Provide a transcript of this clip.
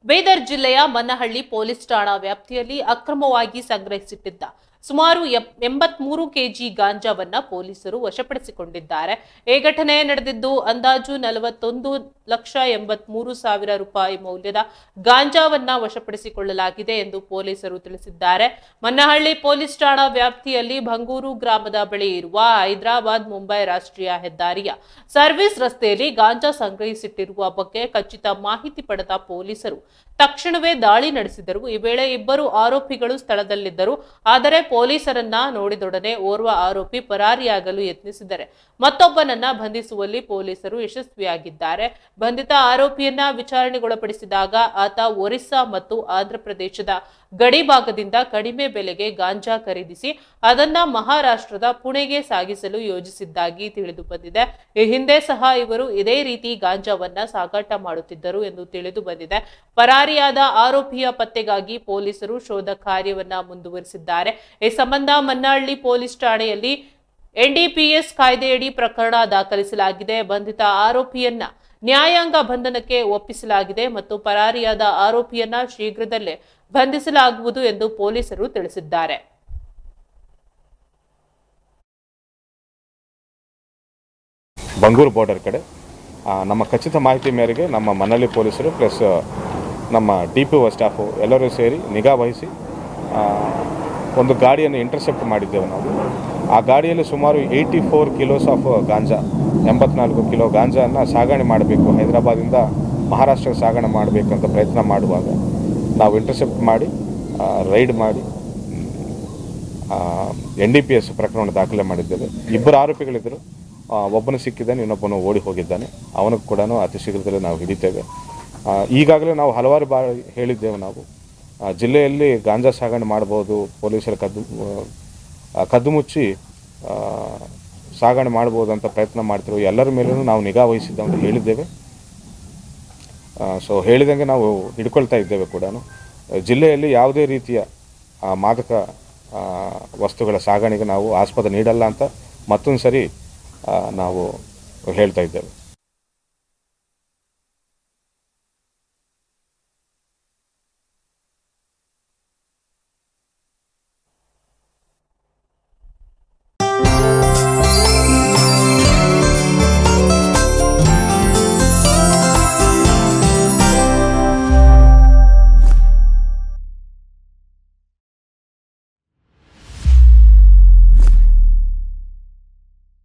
ಬೀದರ್ ಜಿಲ್ಲೆಯ ಮನ್ನಹಳ್ಳಿ ಪೊಲೀಸ್ ಠಾಣಾ ವ್ಯಾಪ್ತಿಯಲ್ಲಿ ಅಕ್ರಮವಾಗಿ ಸಂಗ್ರಹಿಸಿಟ್ಟಿದ್ದ ಸುಮಾರು 83 ಕೆಜಿ ಗಾಂಜಾವನ್ನ ಪೊಲೀಸರು ವಶಪಡಿಸಿಕೊಂಡಿದ್ದಾರೆ. ಈ ಘಟನೆ ನಡೆದಿದ್ದು ಅಂದಾಜು 41,83,000 ರೂಪಾಯಿ ಮೌಲ್ಯದ ಗಾಂಜಾವನ್ನ ವಶಪಡಿಸಿಕೊಳ್ಳಲಾಗಿದೆ ಎಂದು ಪೊಲೀಸರು ತಿಳಿಸಿದ್ದಾರೆ. ಮನ್ನಹಳ್ಳಿ ಪೊಲೀಸ್ ಠಾಣಾ ವ್ಯಾಪ್ತಿಯಲ್ಲಿ ಭಂಗೂರು ಗ್ರಾಮದ ಬಳಿ ಇರುವ ಹೈದರಾಬಾದ್ ಮುಂಬೈ ರಾಷ್ಟ್ರೀಯ ಹೆದ್ದಾರಿಯ ಸರ್ವಿಸ್ ರಸ್ತೆಯಲ್ಲಿ ಗಾಂಜಾ ಸಂಗ್ರಹಿಸಿಟ್ಟಿರುವ ಬಗ್ಗೆ ಖಚಿತ ಮಾಹಿತಿ ಪಡೆದ ಪೊಲೀಸರು ತಕ್ಷಣವೇ ದಾಳಿ ನಡೆಸಿದರು. ಈ ವೇಳೆ ಇಬ್ಬರು ಆರೋಪಿಗಳು ಸ್ಥಳದಲ್ಲಿದ್ದರು. ಆದರೆ ಪೊಲೀಸರನ್ನ ನೋಡಿದೊಡನೆ ಓರ್ವ ಆರೋಪಿ ಪರಾರಿಯಾಗಲು ಯತ್ನಿಸಿದರೆ ಮತ್ತೊಬ್ಬನನ್ನ ಬಂಧಿಸುವಲ್ಲಿ ಪೊಲೀಸರು ಯಶಸ್ವಿಯಾಗಿದ್ದಾರೆ. ಬಂಧಿತ ಆರೋಪಿಯನ್ನ ವಿಚಾರಣೆಗೊಳಪಡಿಸಿದಾಗ ಆತ ಒರಿಸ್ಸಾ ಮತ್ತು ಆಂಧ್ರಪ್ರದೇಶದ ಗಡಿ ಭಾಗದಿಂದ ಕಡಿಮೆ ಬೆಲೆಗೆ ಗಾಂಜಾ ಖರೀದಿಸಿ ಅದನ್ನ ಮಹಾರಾಷ್ಟ್ರದ ಪುಣೆಗೆ ಸಾಗಿಸಲು ಯೋಜಿಸಿದ್ದಾಗಿ ತಿಳಿದು ಬಂದಿದೆ. ಈ ಹಿಂದೆ ಸಹ ಇವರು ಇದೇ ರೀತಿ ಗಾಂಜಾವನ್ನ ಸಾಗಾಟ ಮಾಡುತ್ತಿದ್ದರು ಎಂದು ತಿಳಿದು ಬಂದಿದೆ. ಪರಾರಿಯಾದ ಆರೋಪಿಯ ಪತ್ತೆಗಾಗಿ ಪೊಲೀಸರು ಶೋಧ ಕಾರ್ಯವನ್ನ ಮುಂದುವರಿಸಿದ್ದಾರೆ. ಈ ಸಂಬಂಧ ಮನ್ನಹಳ್ಳಿ ಪೊಲೀಸ್ ಠಾಣೆಯಲ್ಲಿ ಎನ್ಡಿಪಿಎಸ್ ಕಾಯ್ದೆಯಡಿ ಪ್ರಕರಣ ದಾಖಲಿಸಲಾಗಿದೆ. ಬಂಧಿತ ಆರೋಪಿಯನ್ನ ನ್ಯಾಯಾಂಗ ಬಂಧನಕ್ಕೆ ಒಪ್ಪಿಸಲಾಗಿದೆ ಮತ್ತು ಪರಾರಿಯಾದ ಆರೋಪಿಯನ್ನ ಶೀಘ್ರದಲ್ಲೇ ಬಂಧಿಸಲಾಗುವುದು ಎಂದು ಪೊಲೀಸರು ತಿಳಿಸಿದ್ದಾರೆ. ಬಂಗೂರು ಬಾರ್ಡರ್ ಕಡೆ ನಮ್ಮ ಖಚಿತ ಮಾಹಿತಿ ಮೇರೆಗೆ ನಮ್ಮ ಮನ್ನಹಳ್ಳಿ ಪೊಲೀಸರು ಪ್ಲಸ್ ನಮ್ಮ DPO ಸ್ಟಾಫು ಎಲ್ಲರೂ ಸೇರಿ ನಿಗಾ ವಹಿಸಿ ಒಂದು ಗಾಡಿಯನ್ನು ಇಂಟರ್ಸೆಪ್ಟ್ ಮಾಡಿದ್ದೇವೆ ನಾವು. ಆ ಗಾಡಿಯಲ್ಲಿ ಸುಮಾರು 84 ಕಿಲೋಸ್ ಆಫ್ ಗಾಂಜಾ, 84 ಕಿಲೋ ಗಾಂಜಾವನ್ನು ಸಾಗಣೆ ಮಾಡಬೇಕು, ಹೈದರಾಬಾದಿಂದ ಮಹಾರಾಷ್ಟ್ರಕ್ಕೆ ಸಾಗಣೆ ಮಾಡಬೇಕಂತ ಪ್ರಯತ್ನ ಮಾಡುವಾಗ ನಾವು ಇಂಟರ್ಸೆಪ್ಟ್ ಮಾಡಿ ರೈಡ್ ಮಾಡಿ NDPS ಪ್ರಕರಣ ದಾಖಲೆ ಮಾಡಿದ್ದೇವೆ. ಇಬ್ಬರು ಆರೋಪಿಗಳಿದ್ದರು, ಒಬ್ಬನು ಸಿಕ್ಕಿದ್ದಾನೆ, ಇನ್ನೊಬ್ಬನು ಓಡಿ ಹೋಗಿದ್ದಾನೆ. ಅವನಿಗೆ ಕೂಡ ಅತಿ ಶೀಘ್ರದಲ್ಲೇ ನಾವು ಹಿಡಿತೇವೆ. ಈಗಾಗಲೇ ನಾವು ಹಲವಾರು ಬಾರಿ ಹೇಳಿದ್ದೇವೆ, ನಾವು ಜಿಲ್ಲೆಯಲ್ಲಿ ಗಾಂಜಾ ಸಾಗಣೆ ಮಾಡ್ಬೋದು, ಪೊಲೀಸರು ಕದ್ದು ಮುಚ್ಚಿ ಸಾಗಣೆ ಮಾಡ್ಬೋದು ಅಂತ ಪ್ರಯತ್ನ ಮಾಡ್ತಿರೋ ಎಲ್ಲರ ಮೇಲೂ ನಾವು ನಿಗಾ ವಹಿಸಿದ್ದೇವೆ ಅಂತ ಹೇಳಿದ್ದೇವೆ. ಸೊ ಹೇಳಿದಂಗೆ ನಾವು ಹಿಡ್ಕೊಳ್ತಾ ಇದ್ದೇವೆ ಕೂಡ. ಜಿಲ್ಲೆಯಲ್ಲಿ ಯಾವುದೇ ರೀತಿಯ ಮಾದಕ ವಸ್ತುಗಳ ಸಾಗಣೆಗೆ ನಾವು ಆಸ್ಪದ ನೀಡಲ್ಲ ಅಂತ ಮತ್ತೊಂದು ಸರಿ ನಾವು ಹೇಳ್ತಾ ಇದ್ದೇವೆ.